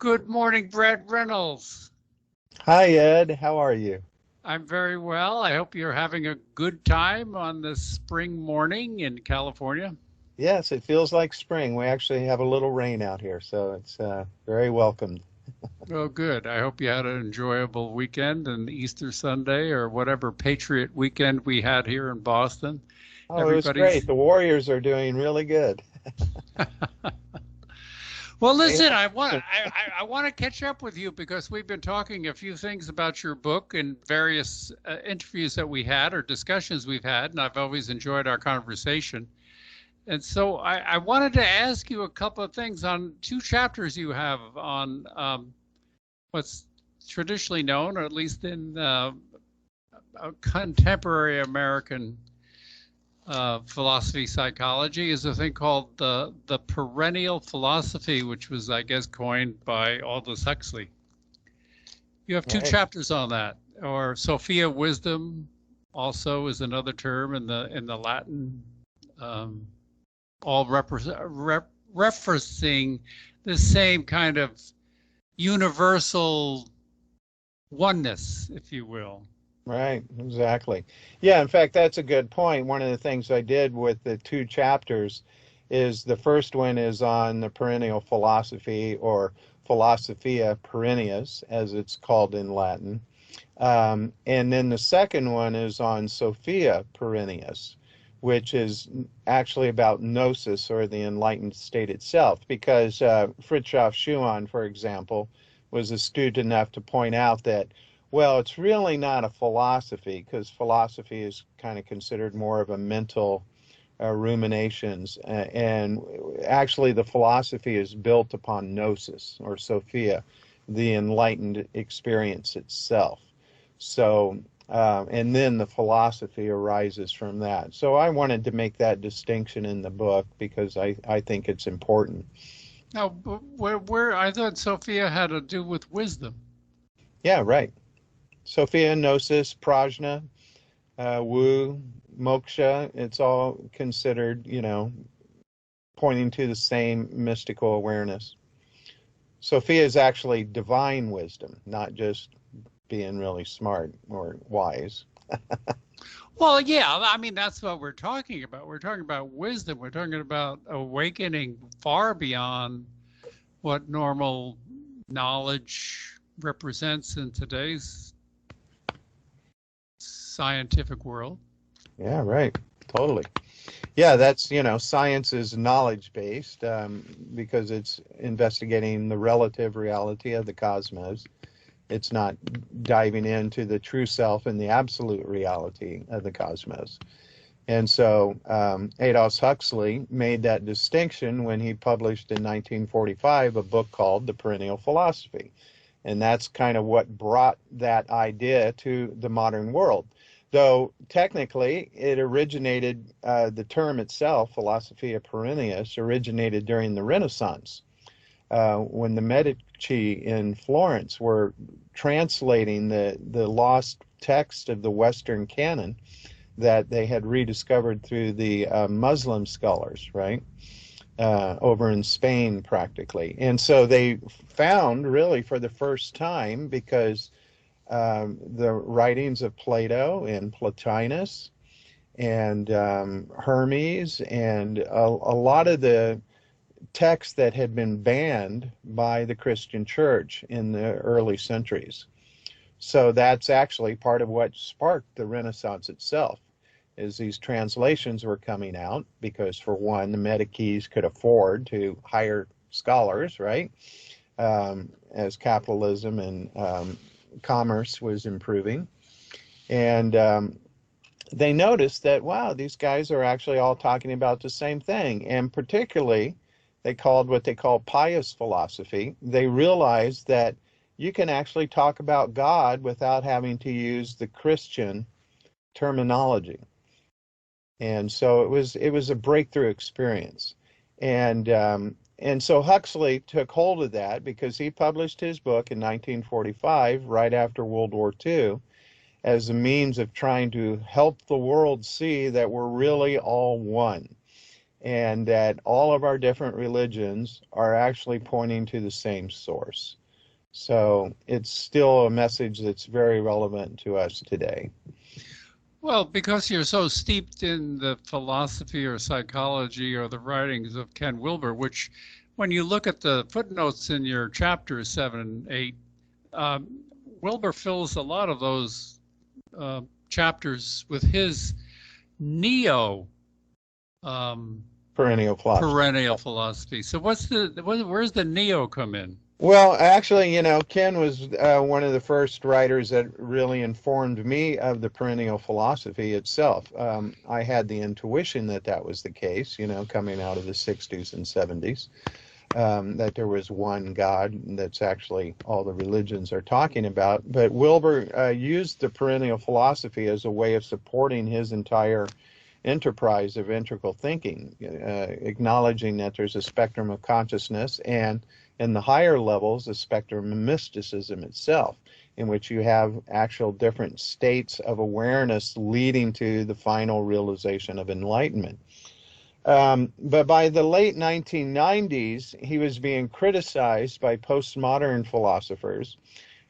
Good morning, Brett Reynolds. Hi, Ed. How are you? I'm very well. I hope you're having a good time on this spring morning in California. Yes, it feels like spring. We actually have a little rain out here, so it's very welcomed. Oh, good. I hope you had an enjoyable weekend and Easter Sunday or whatever Patriot weekend we had here in Boston. Oh, it was great. Everybody's. The Warriors are doing really good. Well, They listen, have, I want to catch up with you because we've been talking a few things about your book and various interviews that we had or discussions we've had, and I've always enjoyed our conversation. And so I wanted to ask you a couple of things on two chapters you have on what's traditionally known, or at least in contemporary American philosophy psychology, is a thing called the perennial philosophy, which was, I guess, coined by Aldous Huxley. You have two right, chapters on that, or Sophia wisdom, also is another term in the Latin. Um, all referencing the same kind of universal oneness, if you will. right, exactly. Yeah, in fact, that's a good point. One of the things I did with the two chapters is the first one is on the perennial philosophy or philosophia perennis, as it's called in Latin. And then the second one is on Sophia Perennius, which is actually about gnosis or the enlightened state itself. Because Fritjof Schumann, for example, was astute enough to point out that, well, it's really not a philosophy, because philosophy is kind of considered more of a mental ruminations. And actually, the philosophy is built upon gnosis or Sophia, the enlightened experience itself. So, and then the philosophy arises from that. So I wanted to make that distinction in the book because I think it's important. Now, where I thought Sophia had to do with wisdom. Yeah, right. Sophia, gnosis, prajna, wu, moksha, it's all considered, pointing to the same mystical awareness. Sophia is actually divine wisdom, not just being really smart or wise. Well, yeah, I mean, that's what we're talking about. We're talking about wisdom. We're talking about awakening far beyond what normal knowledge represents in today's scientific world. Yeah, right. Totally. Yeah, that's, science is knowledge based because it's investigating the relative reality of the cosmos. It's not diving into the true self and the absolute reality of the cosmos. And so Aldous Huxley made that distinction when he published in 1945 a book called The Perennial Philosophy. And that's kind of what brought that idea to the modern world. Though technically it originated, the term itself, Philosophia Perennis, originated during the Renaissance when the Medici in Florence were translating the lost text of the Western canon that they had rediscovered through the Muslim scholars, right? Over in Spain, practically. And so they found, really, for the first time, because the writings of Plato and Plotinus and Hermes and a lot of the texts that had been banned by the Christian church in the early centuries. So that's actually part of what sparked the Renaissance itself, is these translations were coming out because, for one, the Medicis could afford to hire scholars, right? As capitalism and commerce was improving. And they noticed that, wow, these guys are actually all talking about the same thing. And particularly, they called what they call pious philosophy. They realized that you can actually talk about God without having to use the Christian terminology. And so it was a breakthrough experience. And so Huxley took hold of that because he published his book in 1945, right after World War II, as a means of trying to help the world see that we're really all one. and that all of our different religions are actually pointing to the same source. So it's still a message that's very relevant to us today. Well, because you're so steeped in the philosophy or psychology or the writings of Ken Wilber, which when you look at the footnotes in your chapters 7 and 8, Wilber fills a lot of those chapters with his neo Perennial philosophy. perennial philosophy. So where's the neo come in? Well, actually, Ken was one of the first writers that really informed me of the perennial philosophy itself. I had the intuition that that was the case, coming out of the 60s and 70s, that there was one God that's actually all the religions are talking about. But Wilber used the perennial philosophy as a way of supporting his entire enterprise of integral thinking, acknowledging that there's a spectrum of consciousness, and in the higher levels, a spectrum of mysticism itself, in which you have actual different states of awareness leading to the final realization of enlightenment. But by the late 1990s, he was being criticized by postmodern philosophers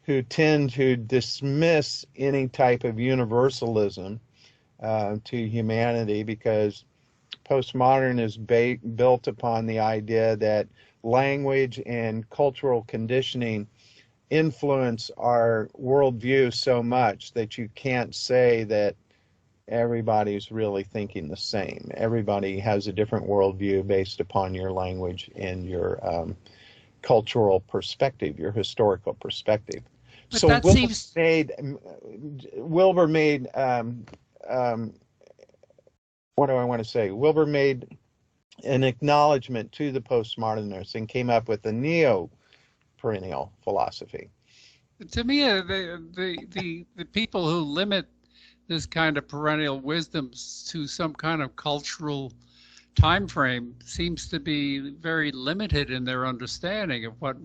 who tend to dismiss any type of universalism to humanity, because postmodern is built upon the idea that language and cultural conditioning influence our worldview so much that you can't say that everybody's really thinking the same. Everybody has a different worldview based upon your language and your cultural perspective, your historical perspective. But So that seems Wilber made what do I want to say? Wilber made an acknowledgement to the postmodernists and came up with the neo-perennial philosophy. to me, the people who limit this kind of perennial wisdom to some kind of cultural time frame seems to be very limited in their understanding of what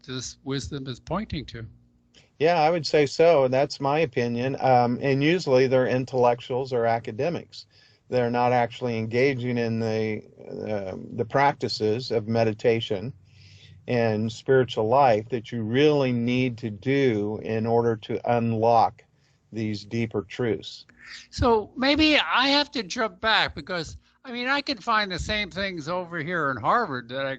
this wisdom is pointing to. Yeah, I would say so. That's my opinion. And usually they're intellectuals or academics. They're not actually engaging in the practices of meditation and spiritual life that you really need to do in order to unlock these deeper truths. So maybe I have to jump back, because I can find the same things over here in Harvard that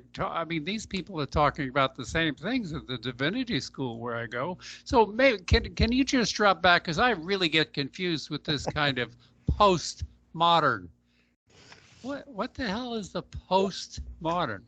these people are talking about the same things at the divinity school where I go. So maybe can you just drop back, because I really get confused with this kind of postmodern. What the hell is the postmodern?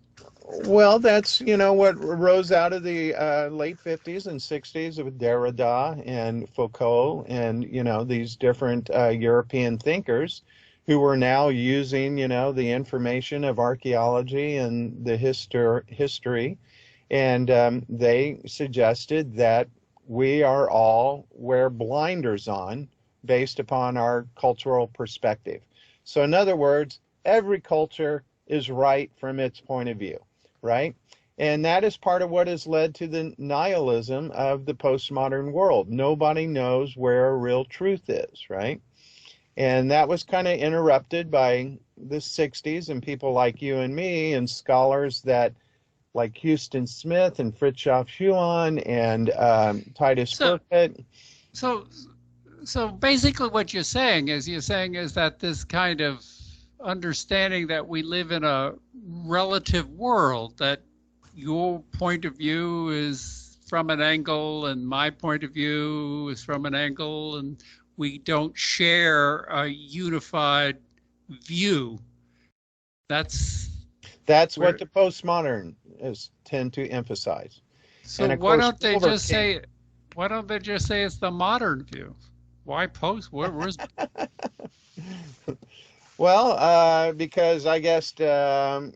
Well, that's, what rose out of the late 50s and 60s with Derrida and Foucault and, these different European thinkers who were now using, the information of archaeology and the history. And they suggested that we are all wear blinders on based upon our cultural perspective. So in other words, every culture is right from its point of view, right? And that is part of what has led to the nihilism of the postmodern world. Nobody knows where real truth is, right? And that was kind of interrupted by the 60s and people like you and me and scholars that like Houston Smith and Fritjof Schuon and Titus Burkett. So basically what you're saying is that this kind of understanding that we live in a relative world, that your point of view is from an angle and my point of view is from an angle, and we don't share a unified view. That's what the postmodernists tend to emphasize. So why don't they just say it's the modern view? Why post? Where's Well, because I guess, the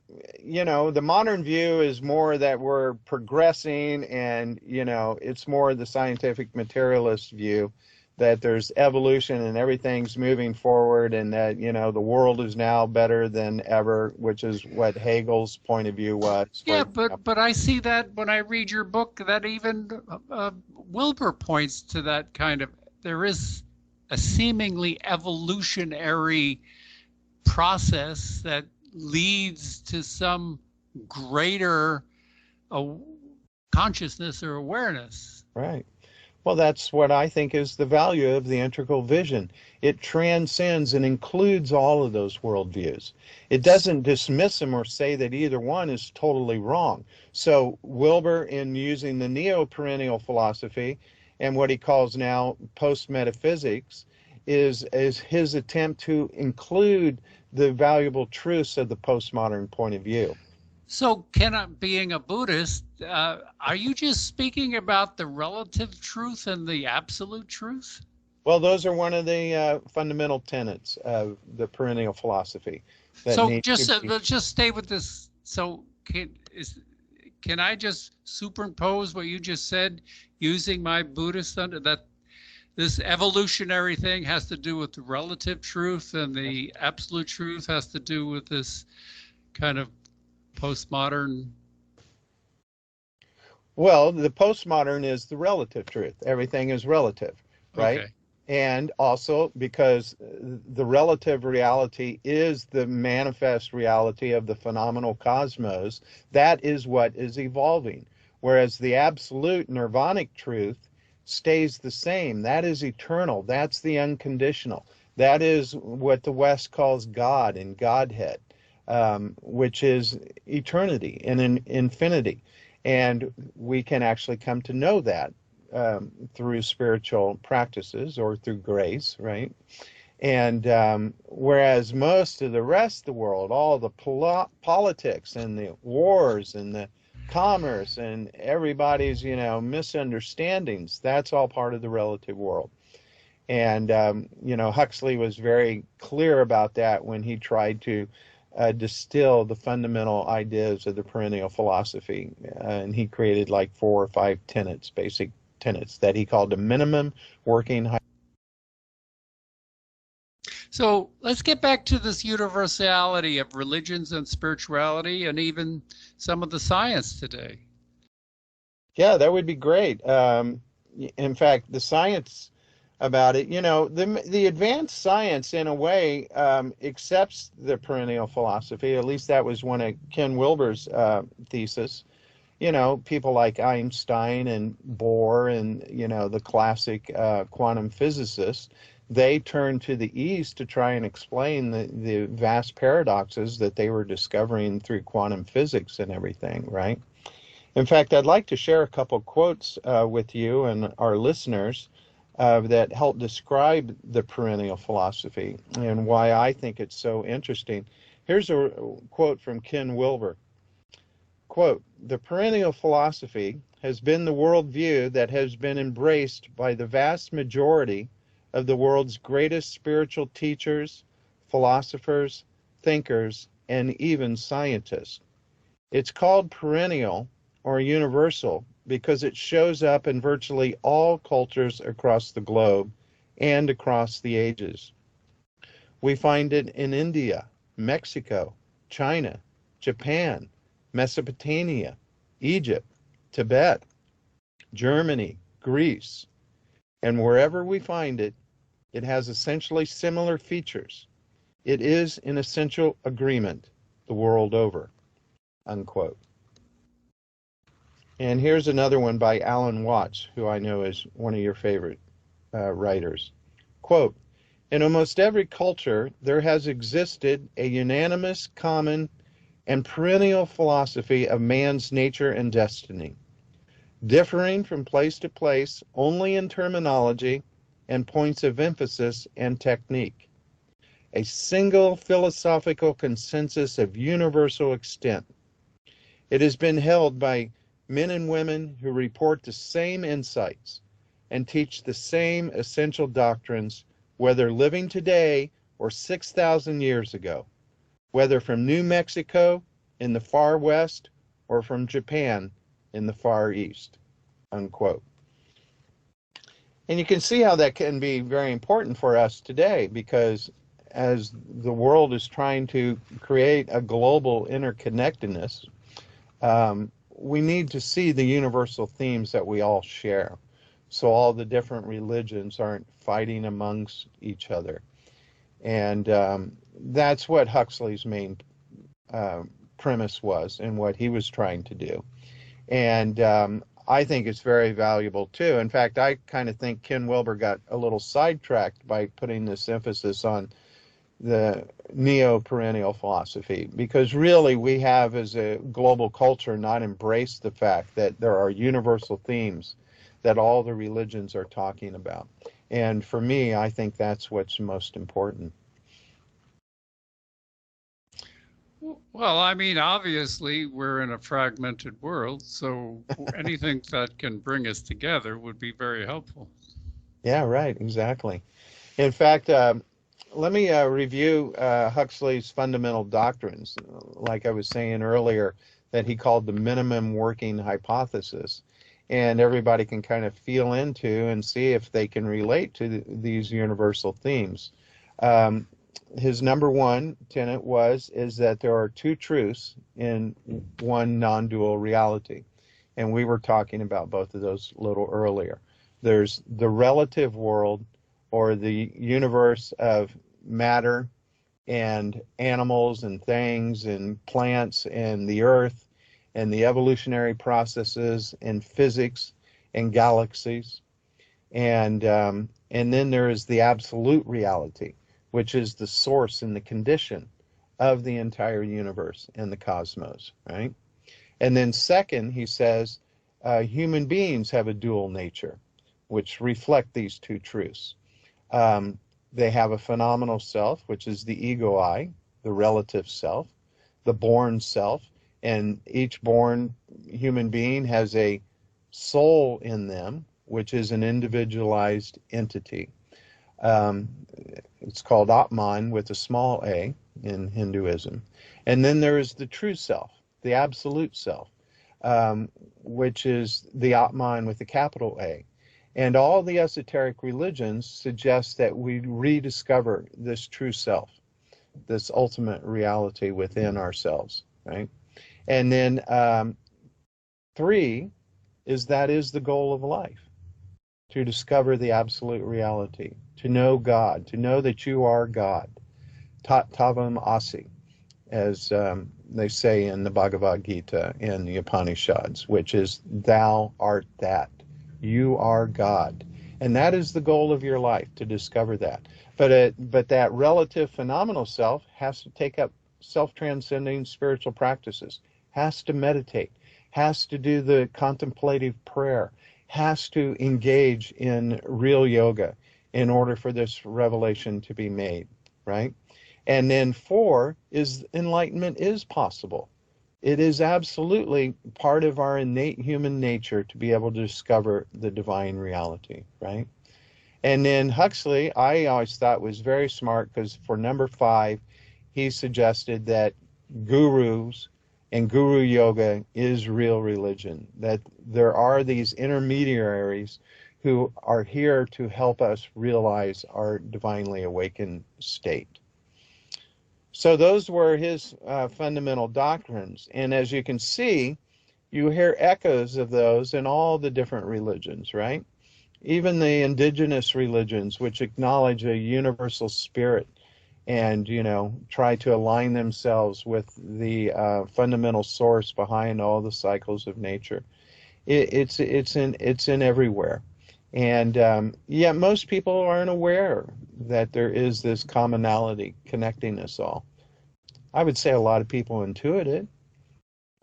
modern view is more that we're progressing and, it's more the scientific materialist view that there's evolution and everything's moving forward and that, the world is now better than ever, which is what Hegel's point of view was. Yeah, but I see that when I read your book, that even Wilber points to that kind of, there is a seemingly evolutionary process that leads to some greater consciousness or awareness. Right. Well, that's what I think is the value of the integral vision. It transcends and includes all of those worldviews. It doesn't dismiss them or say that either one is totally wrong. So Wilber, in using the neo-perennial philosophy and what he calls now post-metaphysics, is his attempt to include the valuable truths of the postmodern point of view. So, being a Buddhist, are you just speaking about the relative truth and the absolute truth? Well, those are one of the fundamental tenets of the perennial philosophy. So let's just stay with this. So can I just superimpose what you just said using my Buddhist that this evolutionary thing has to do with the relative truth and the absolute truth has to do with this kind of postmodern? Well, the postmodern is the relative truth. Everything is relative, right? Okay. And also because the relative reality is the manifest reality of the phenomenal cosmos, that is what is evolving. Whereas the absolute nirvanic truth stays the same. That is eternal. That's the unconditional. That is what the West calls God and Godhead. Which is eternity and infinity. And we can actually come to know that through spiritual practices or through grace, right? And whereas most of the rest of the world, all the politics and the wars and the commerce and everybody's, misunderstandings, that's all part of the relative world. And, Huxley was very clear about that when he tried to distill the fundamental ideas of the perennial philosophy. And he created like 4 or 5 basic tenets that he called the minimum working. So let's get back to this universality of religions and spirituality and even some of the science today. Yeah, that would be great. In fact, the science about it, the advanced science in a way accepts the perennial philosophy. At least that was one of Ken Wilber's thesis. People like Einstein and Bohr and, the classic quantum physicists, they turned to the East to try and explain the vast paradoxes that they were discovering through quantum physics and everything, right? In fact, I'd like to share a couple quotes with you and our listeners that help describe the perennial philosophy and why I think it's so interesting. Here's a quote from Ken Wilber. Quote, "The perennial philosophy has been the worldview that has been embraced by the vast majority of the world's greatest spiritual teachers, philosophers, thinkers, and even scientists. It's called perennial or universal because it shows up in virtually all cultures across the globe and across the ages. We find it in India, Mexico, China, Japan, Mesopotamia, Egypt, Tibet, Germany, Greece, and wherever we find it, it has essentially similar features. It is in essential agreement the world over." Unquote. And here's another one by Alan Watts, who I know is one of your favorite writers. Quote, "In almost every culture, there has existed a unanimous, common, and perennial philosophy of man's nature and destiny, differing from place to place only in terminology and points of emphasis and technique. A single philosophical consensus of universal extent. It has been held by men and women who report the same insights and teach the same essential doctrines, whether living today or 6,000 years ago, whether from New Mexico in the far west or from Japan in the far east." Unquote. And you can see how that can be very important for us today, because as the world is trying to create a global interconnectedness, we need to see the universal themes that we all share, so all the different religions aren't fighting amongst each other. And that's what Huxley's main premise was and what he was trying to do. And I think it's very valuable too. In fact, I kind of think Ken Wilber got a little sidetracked by putting this emphasis on the neo-perennial philosophy, because really we have, as a global culture, not embraced the fact that there are universal themes that all the religions are talking about. And for me, I think that's what's most important. Well, I mean, obviously, we're in a fragmented world, so anything that can bring us together would be very helpful. Yeah, right, exactly. In fact, let me review Huxley's fundamental doctrines, like I was saying earlier, that he called the minimum working hypothesis. And everybody can kind of feel into and see if they can relate to these universal themes. His number one tenet is that there are two truths in one non-dual reality. And we were talking about both of those a little earlier. There's the relative world, or the universe of matter and animals and things and plants and the earth and the evolutionary processes and physics and galaxies. And then there is the absolute reality, which is the source and the condition of the entire universe and the cosmos, right? And then second, he says, human beings have a dual nature, which reflect these two truths. They have a phenomenal self, which is the ego I, the relative self, the born self, and each born human being has a soul in them, which is an individualized entity. It's called Atman with a small a in Hinduism. And then there is the true self, the absolute self, which is the Atman with a capital A. And all the esoteric religions suggest that we rediscover this true self, this ultimate reality within ourselves, right? And then three is that is the goal of life, to discover the absolute reality, to know God, to know that you are God, Tavam Asi, as they say in the Bhagavad Gita and the Upanishads, which is thou art that. You are God. And that is the goal of your life, to discover that. But that relative phenomenal self has to take up self-transcending spiritual practices, has to meditate, has to do the contemplative prayer, has to engage in real yoga in order for this revelation to be made, right? And then four is enlightenment is possible. It is absolutely part of our innate human nature to be able to discover the divine reality, right? And then Huxley, I always thought was very smart, because for number 5, he suggested that gurus and guru yoga is real religion, that there are these intermediaries who are here to help us realize our divinely awakened state. So those were his fundamental doctrines. And as you can see, you hear echoes of those in all the different religions, right? Even the indigenous religions, which acknowledge a universal spirit and, try to align themselves with the fundamental source behind all the cycles of nature. It's in everywhere. And yet most people aren't aware that there is this commonality connecting us all. I would say a lot of people intuit it.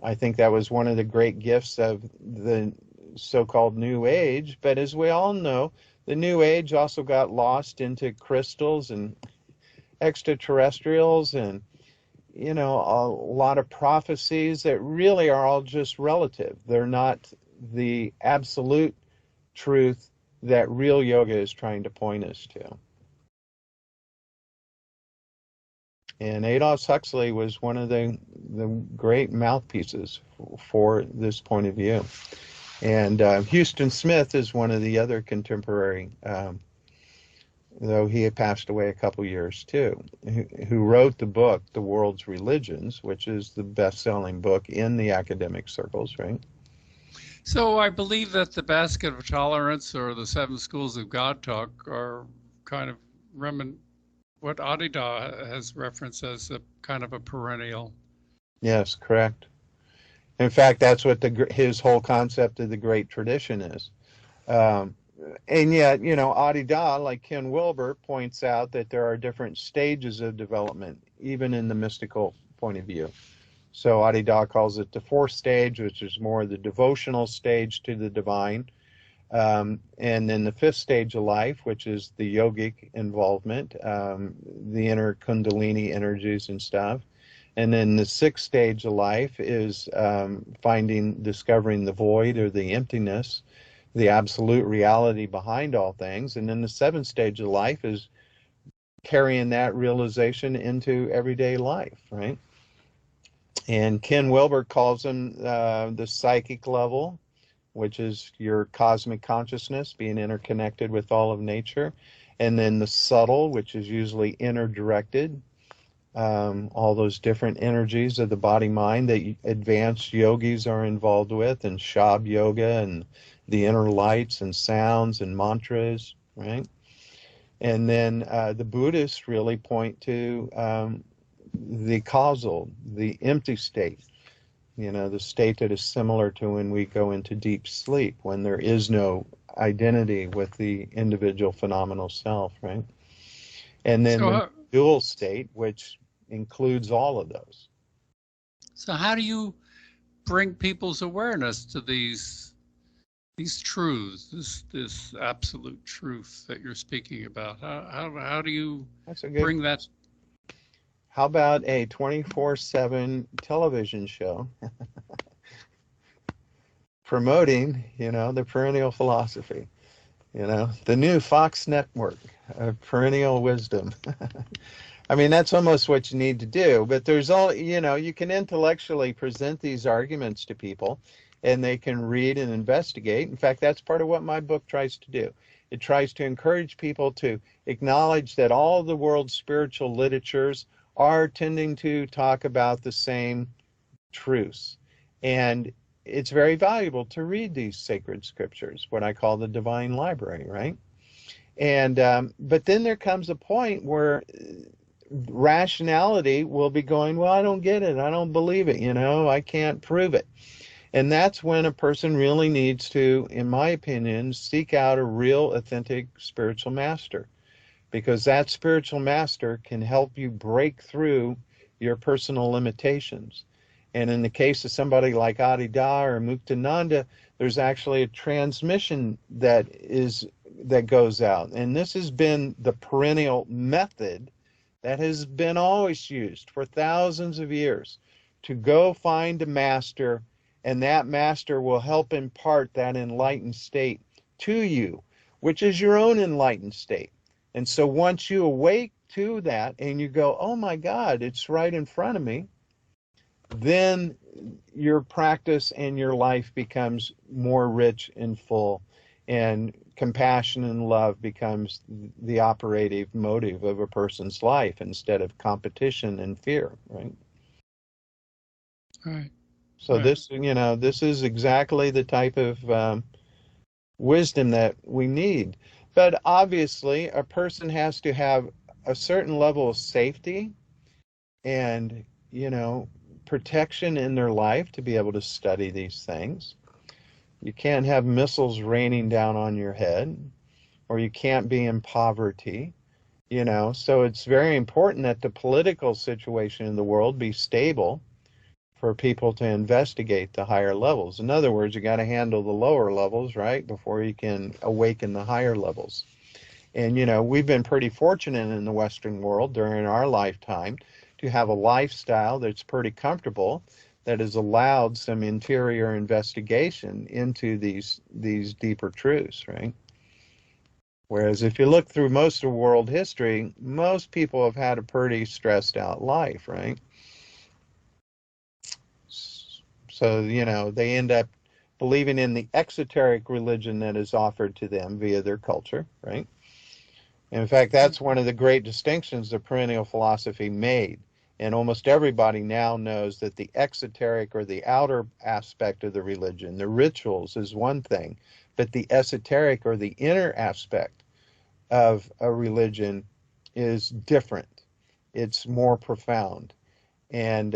I think that was one of the great gifts of the so-called New Age. But as we all know, the New Age also got lost into crystals and extraterrestrials and, a lot of prophecies that really are all just relative. They're not the absolute truth that real yoga is trying to point us to. And Aldous Huxley was one of the great mouthpieces for this point of view. And Houston Smith is one of the other contemporary, though he had passed away a couple years too, who wrote the book, The World's Religions, which is the best-selling book in the academic circles, right? So I believe that the basket of tolerance or the 7 schools of God talk are kind of what Adida has referenced as a kind of a perennial. Yes, correct. In fact, that's what his whole concept of the great tradition is. Um, and yet, Adida, like Ken Wilber, points out that there are different stages of development, even in the mystical point of view. So Adida calls it the fourth stage, which is more the devotional stage to the divine. And then the fifth stage of life, which is the yogic involvement, the inner kundalini energies and stuff. And then the sixth stage of life is discovering the void or the emptiness, the absolute reality behind all things. And then the seventh stage of life is carrying that realization into everyday life, right? And Ken Wilber calls them the psychic level, which is your cosmic consciousness being interconnected with all of nature. And then the subtle, which is usually inner directed, all those different energies of the body-mind that advanced yogis are involved with, and Shab Yoga, and the inner lights and sounds and mantras, right? And then the Buddhists really point to the causal, the empty state, the state that is similar to when we go into deep sleep, when there is no identity with the individual phenomenal self, right? And then the dual state, which includes all of those. So how do you bring people's awareness to these truths, this absolute truth that you're speaking about? How do you bring that? How about a 24/7 television show promoting, the perennial philosophy, the new Fox network of perennial wisdom? I mean, that's almost what you need to do. But there's all, you can intellectually present these arguments to people and they can read and investigate. In fact, that's part of what my book tries to do. It tries to encourage people to acknowledge that all the world's spiritual literatures are tending to talk about the same truths. And it's very valuable to read these sacred scriptures, what I call the divine library, right? And but then there comes a point where rationality will be going, well, I don't get it. I don't believe it. I can't prove it. And that's when a person really needs to, in my opinion, seek out a real, authentic spiritual master, because that spiritual master can help you break through your personal limitations. And in the case of somebody like Adida or Muktananda, there's actually a transmission that goes out. And this has been the perennial method that has been always used for thousands of years, to go find a master, and that master will help impart that enlightened state to you, which is your own enlightened state. And so once you awake to that and you go, oh my God, it's right in front of me, then your practice and your life becomes more rich and full, and compassion and love becomes the operative motive of a person's life instead of competition and fear, right? Right. So this is exactly the type of wisdom that we need. But obviously, a person has to have a certain level of safety and, protection in their life to be able to study these things. You can't have missiles raining down on your head, or you can't be in poverty, So it's very important that the political situation in the world be stable for people to investigate the higher levels. In other words, you got to handle the lower levels, right, before you can awaken the higher levels. And, we've been pretty fortunate in the Western world during our lifetime to have a lifestyle that's pretty comfortable, that has allowed some interior investigation into these deeper truths, right? Whereas if you look through most of world history, most people have had a pretty stressed out life, right? So, they end up believing in the exoteric religion that is offered to them via their culture, right? In fact, that's one of the great distinctions the perennial philosophy made. And almost everybody now knows that the exoteric, or the outer aspect of the religion, the rituals, is one thing, but the esoteric, or the inner aspect of a religion, is different. It's more profound. And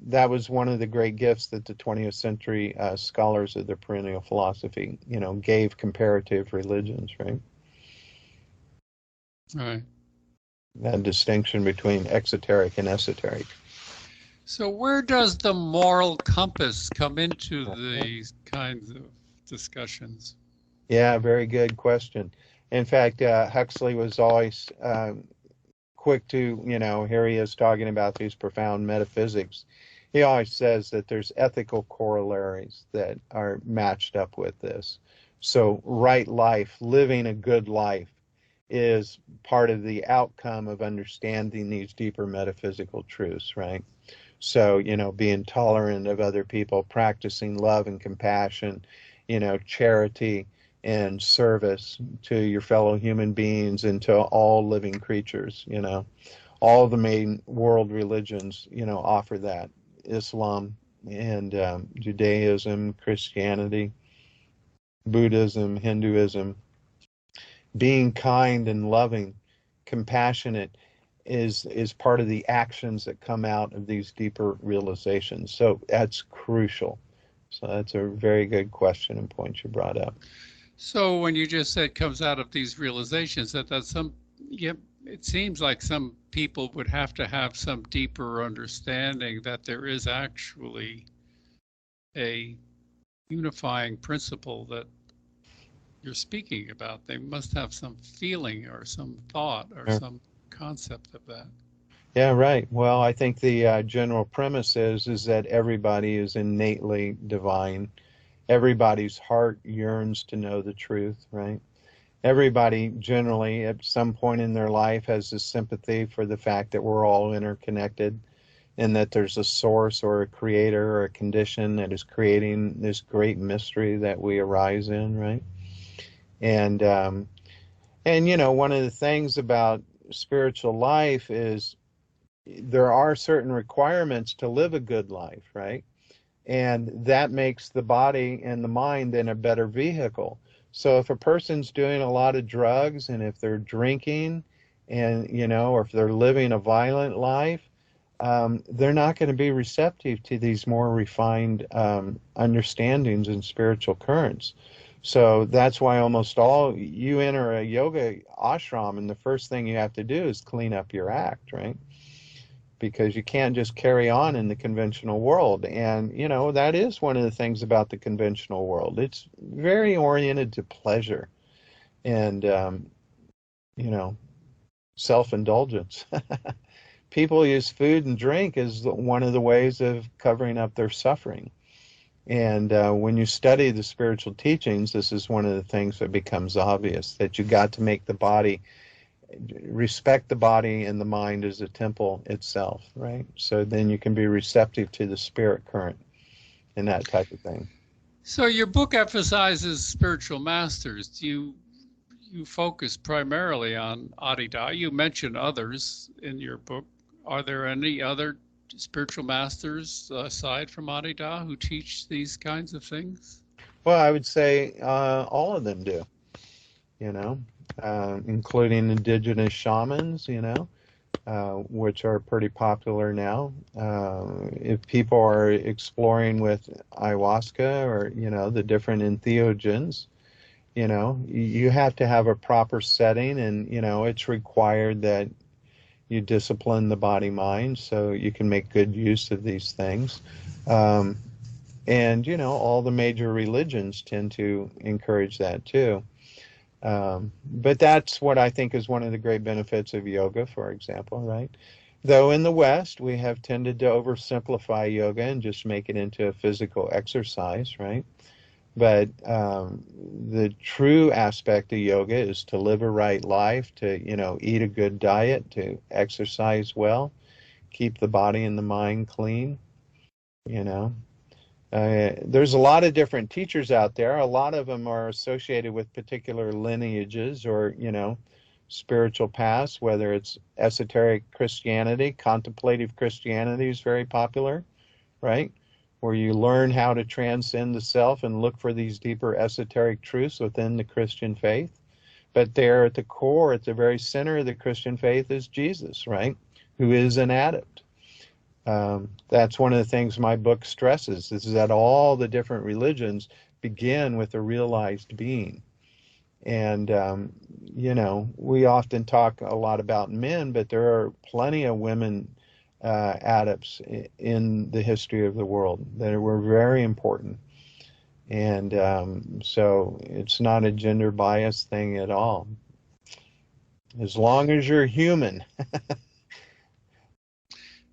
that was one of the great gifts that the 20th century scholars of the perennial philosophy, gave comparative religions, right? Right. That distinction between exoteric and esoteric. So where does the moral compass come into these kinds of discussions? Yeah, very good question. In fact, Huxley was always quick to, here he is talking about these profound metaphysics. He always says that there's ethical corollaries that are matched up with this. So right life, living a good life, is part of the outcome of understanding these deeper metaphysical truths, right? So, being tolerant of other people, practicing love and compassion, charity and service to your fellow human beings and to all living creatures, all the main world religions, offer that. Islam and Judaism, Christianity, Buddhism, Hinduism. Being kind and loving, compassionate is part of the actions that come out of these deeper realizations. So that's crucial. So that's a very good question and point you brought up. So when you just said comes out of these realizations, it seems like some people would have to have some deeper understanding that there is actually a unifying principle that you're speaking about. They must have some feeling or some thought or some concept of that. Yeah, right. Well, I think the general premise is that everybody is innately divine. Everybody's heart yearns to know the truth, right? Everybody generally at some point in their life has a sympathy for the fact that we're all interconnected and that there's a source or a creator or a condition that is creating this great mystery that we arise in, right? And one of the things about spiritual life is there are certain requirements to live a good life, right? And that makes the body and the mind then a better vehicle. So if a person's doing a lot of drugs and if they're drinking and, or if they're living a violent life, they're not going to be receptive to these more refined understandings and spiritual currents. So that's why you enter a yoga ashram and the first thing you have to do is clean up your act, right? Because you can't just carry on in the conventional world. And, that is one of the things about the conventional world. It's very oriented to pleasure and, self-indulgence. People use food and drink as one of the ways of covering up their suffering. And when you study the spiritual teachings, this is one of the things that becomes obvious, that you got to make the body respect the body and the mind as a temple itself, right? So then you can be receptive to the spirit current and that type of thing. So your book emphasizes spiritual masters. You focus primarily on Adida. You mention others in your book. Are there any other spiritual masters aside from Adida who teach these kinds of things? Well, I would say all of them do, including indigenous shamans, which are pretty popular now. If people are exploring with ayahuasca or, the different entheogens, you have to have a proper setting and, it's required that you discipline the body mind so you can make good use of these things. And, all the major religions tend to encourage that too. But that's what I think is one of the great benefits of yoga, for example, right? Though in the West, we have tended to oversimplify yoga and just make it into a physical exercise, right? But the true aspect of yoga is to live a right life, to, eat a good diet, to exercise well, keep the body and the mind clean, There's a lot of different teachers out there. A lot of them are associated with particular lineages or, spiritual paths, whether it's esoteric Christianity. Contemplative Christianity is very popular, right? Where you learn how to transcend the self and look for these deeper esoteric truths within the Christian faith. But there at the core, at the very center of the Christian faith is Jesus, right? Who is an adept. That's one of the things my book stresses, is that all the different religions begin with a realized being. And, we often talk a lot about men, but there are plenty of women adepts in the history of the world that were very important. And so it's not a gender bias thing at all. As long as you're human.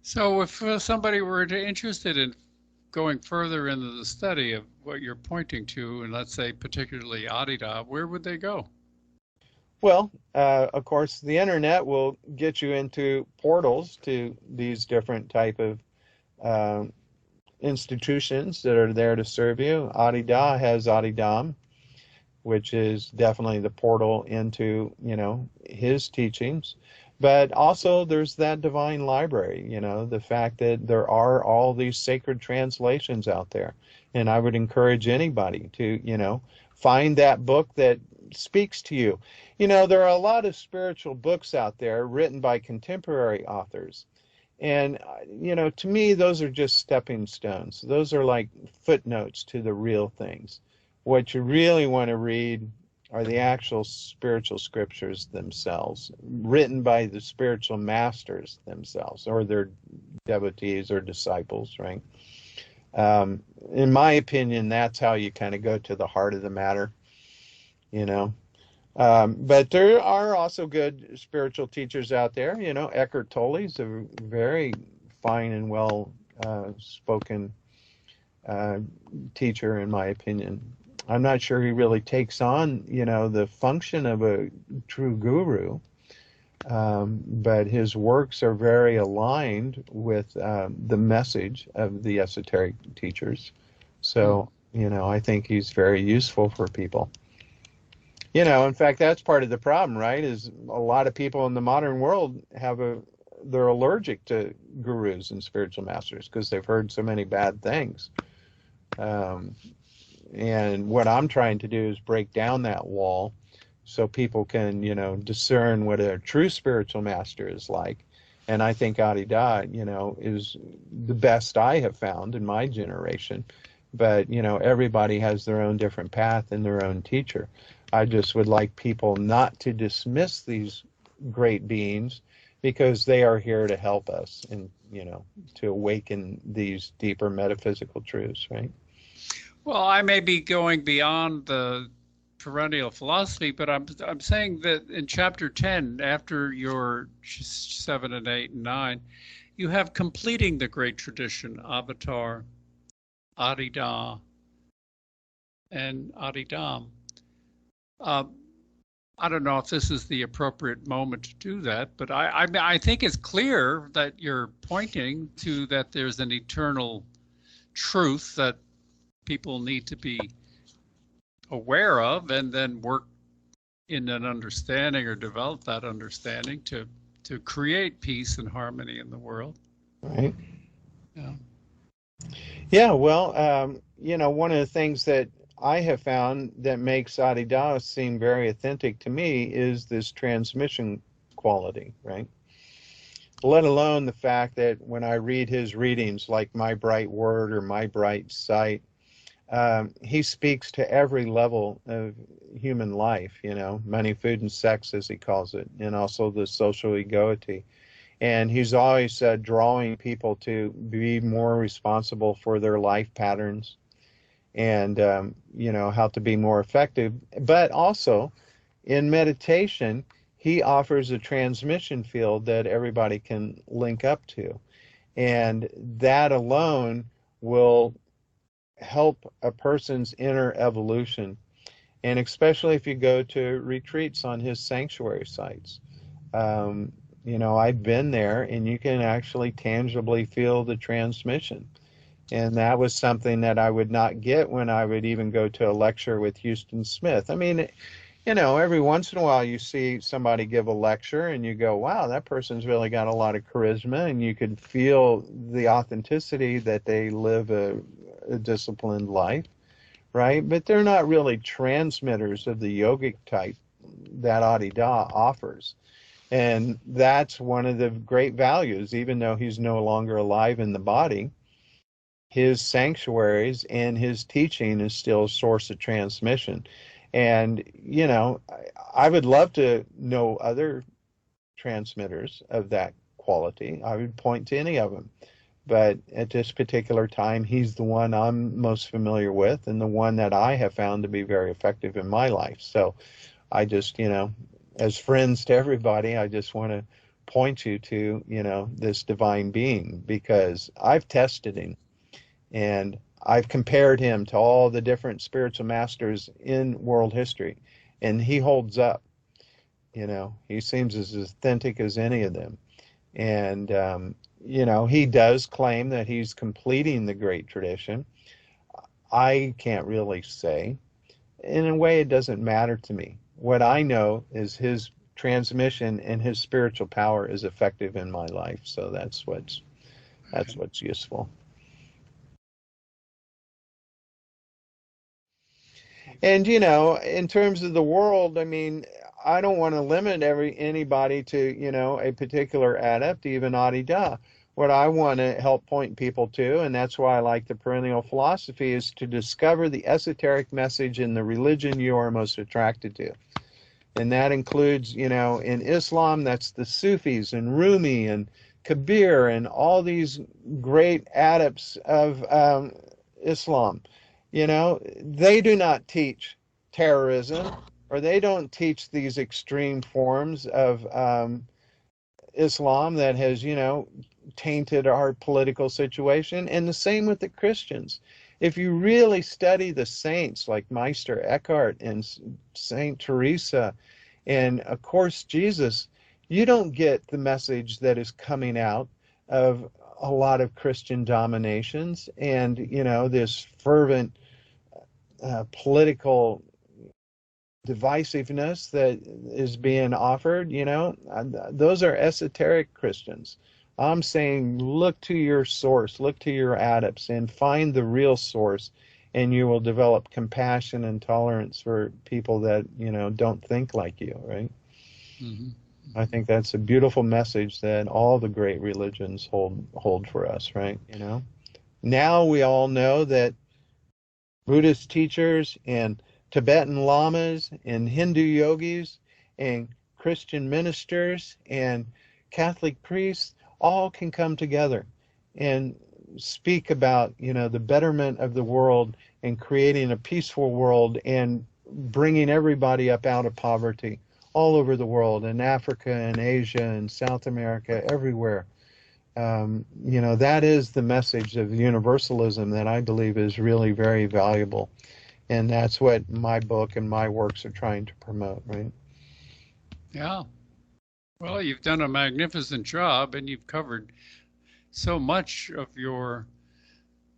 So if somebody were interested in going further into the study of what you're pointing to, and let's say particularly Adida, where would they go? Well, of course, the internet will get you into portals to these different type of institutions that are there to serve you. Adida has Adidam, which is definitely the portal into, his teachings. But also there's that divine library, the fact that there are all these sacred translations out there. And I would encourage anybody to, find that book that speaks to you. There are a lot of spiritual books out there written by contemporary authors. And, to me, those are just stepping stones. Those are like footnotes to the real things. What you really want to read are the actual spiritual scriptures themselves, written by the spiritual masters themselves, or their devotees or disciples, right? In my opinion, that's how you kind of go to the heart of the matter, But there are also good spiritual teachers out there. Eckhart Tolle's a very fine and well spoken teacher, in my opinion. I'm not sure he really takes on, the function of a true guru, but his works are very aligned with the message of the esoteric teachers. So, I think he's very useful for people. In fact, that's part of the problem, right? Is a lot of people in the modern world they're allergic to gurus and spiritual masters because they've heard so many bad things. And what I'm trying to do is break down that wall so people can, discern what a true spiritual master is like. And I think Adida, is the best I have found in my generation. But, everybody has their own different path and their own teacher. I just would like people not to dismiss these great beings because they are here to help us and, to awaken these deeper metaphysical truths, right? Well, I may be going beyond the perennial philosophy, but I'm saying that in chapter 10, after your 7 and 8 and 9, you have completing the great tradition, Avatar, Adida, and Adidam. I don't know if this is the appropriate moment to do that, but I think it's clear that you're pointing to that there's an eternal truth that people need to be aware of and then work in an understanding or develop that understanding to create peace and harmony in the world. Right. Yeah. Yeah, well, one of the things that I have found that makes Adida seem very authentic to me is this transmission quality, right? Let alone the fact that when I read his readings, like My Bright Word or My Bright Sight, he speaks to every level of human life, money, food, and sex, as he calls it, and also the social egoity. And he's always drawing people to be more responsible for their life patterns and, how to be more effective. But also, in meditation, he offers a transmission field that everybody can link up to. And that alone will help a person's inner evolution, and especially if you go to retreats on his sanctuary sites. I've been there, and you can actually tangibly feel the transmission, and that was something that I would not get when I would even go to a lecture with Houston Smith. I mean, every once in a while you see somebody give a lecture and you go, wow, that person's really got a lot of charisma, and you could feel the authenticity that they live a disciplined life, right? But they're not really transmitters of the yogic type that Adida offers. And that's one of the great values. Even though he's no longer alive in the body, his sanctuaries and his teaching is still a source of transmission. And, you know, I would love to know other transmitters of that quality. I would point to any of them. But at this particular time, he's the one I'm most familiar with and the one that I have found to be very effective in my life. So I just, you know, as friends to everybody, I just want to point you to, you know, this divine being, because I've tested him and I've compared him to all the different spiritual masters in world history, and he holds up. You know, he seems as authentic as any of them. And, you know, he does claim that he's completing the great tradition. I can't really say. In a way, it doesn't matter to me. What I know is his transmission and his spiritual power is effective in my life. So that's what's useful. And, you know, in terms of the world, I mean, I don't want to limit anybody to, you know, a particular adept, even Adida. What I want to help point people to, and that's why I like the perennial philosophy, is to discover the esoteric message in the religion you are most attracted to. And that includes, you know, in Islam, that's the Sufis and Rumi and Kabir and all these great adepts of Islam. You know, they do not teach terrorism, or they don't teach these extreme forms of Islam that has, you know, tainted our political situation. And the same with the Christians. If you really study the saints like Meister Eckhart and Saint Teresa and, of course, Jesus, you don't get the message that is coming out of a lot of Christian dominations and, you know, this fervent political divisiveness that is being offered. You know, those are esoteric Christians. I'm saying look to your source, look to your adepts, and find the real source, and you will develop compassion and tolerance for people that, you know, don't think like you, right? Mm-hmm. I think that's a beautiful message that all the great religions hold for us, right? You know, now we all know that Buddhist teachers and Tibetan lamas and Hindu yogis and Christian ministers and Catholic priests all can come together and speak about, you know, the betterment of the world and creating a peaceful world and bringing everybody up out of poverty all over the world, in Africa and Asia and South America, everywhere. You know, that is the message of universalism that I believe is really very valuable. And that's what my book and my works are trying to promote, right? Yeah. Well, you've done a magnificent job, and you've covered so much of your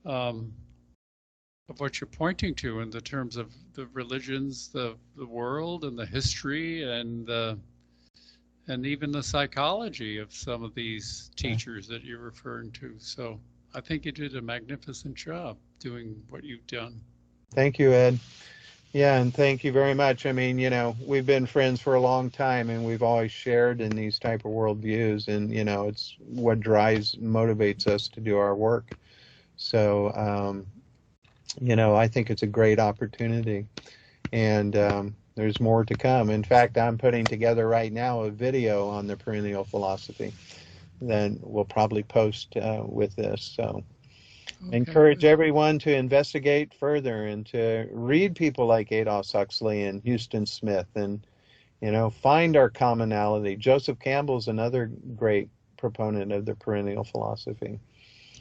of what you're pointing to in the terms of the religions, the world, and the history, and even the psychology of some of these teachers that you're referring to. So I think you did a magnificent job doing what you've done. Thank you, Ed. Yeah, and thank you very much. I mean, you know, we've been friends for a long time, and we've always shared in these type of worldviews, and, you know, it's what motivates us to do our work. So, you know, I think it's a great opportunity, and there's more to come. In fact, I'm putting together right now a video on the perennial philosophy that we'll probably post with this. So okay. Encourage everyone to investigate further and to read people like Adolf Huxley and Houston Smith and, you know, find our commonality. Joseph Campbell's another great proponent of the perennial philosophy.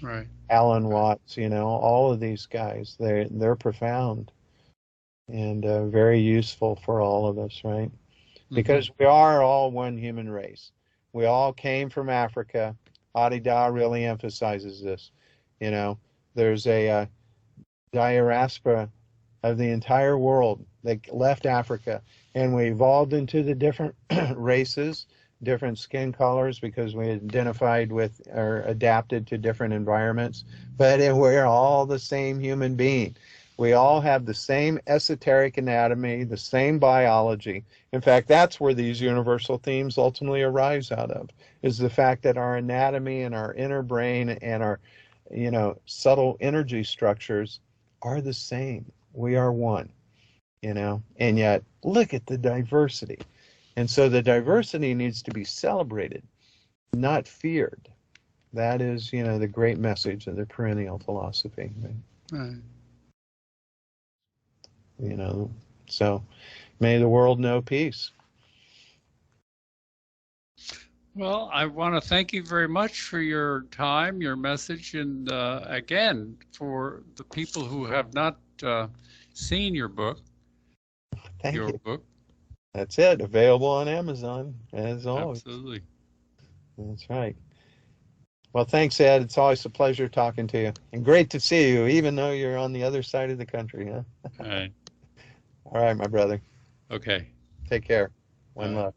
Right. Alan Watts, you know, all of these guys, they're profound and very useful for all of us, right? Because we are all one human race. We all came from Africa. Adida really emphasizes this. You know, there's a diaspora of the entire world that left Africa, and we evolved into the different races, different skin colors, because we identified with or adapted to different environments, but we're all the same human being. We all have the same esoteric anatomy, the same biology. In fact, that's where these universal themes ultimately arise out of, is the fact that our anatomy and our inner brain and our, subtle energy structures are the same. We are one, and yet look at the diversity. And so the diversity needs to be celebrated, not feared. That is, the great message of the perennial philosophy. Right. So may the world know peace. Well, I want to thank you very much for your time, your message, and again, for the people who have not seen your book. Thank your you. book. That's it. Available on Amazon, as always. Absolutely. That's right. Well, thanks, Ed. It's always a pleasure talking to you. And great to see you, even though you're on the other side of the country, huh? All right. All right, my brother. Okay. Take care. One love.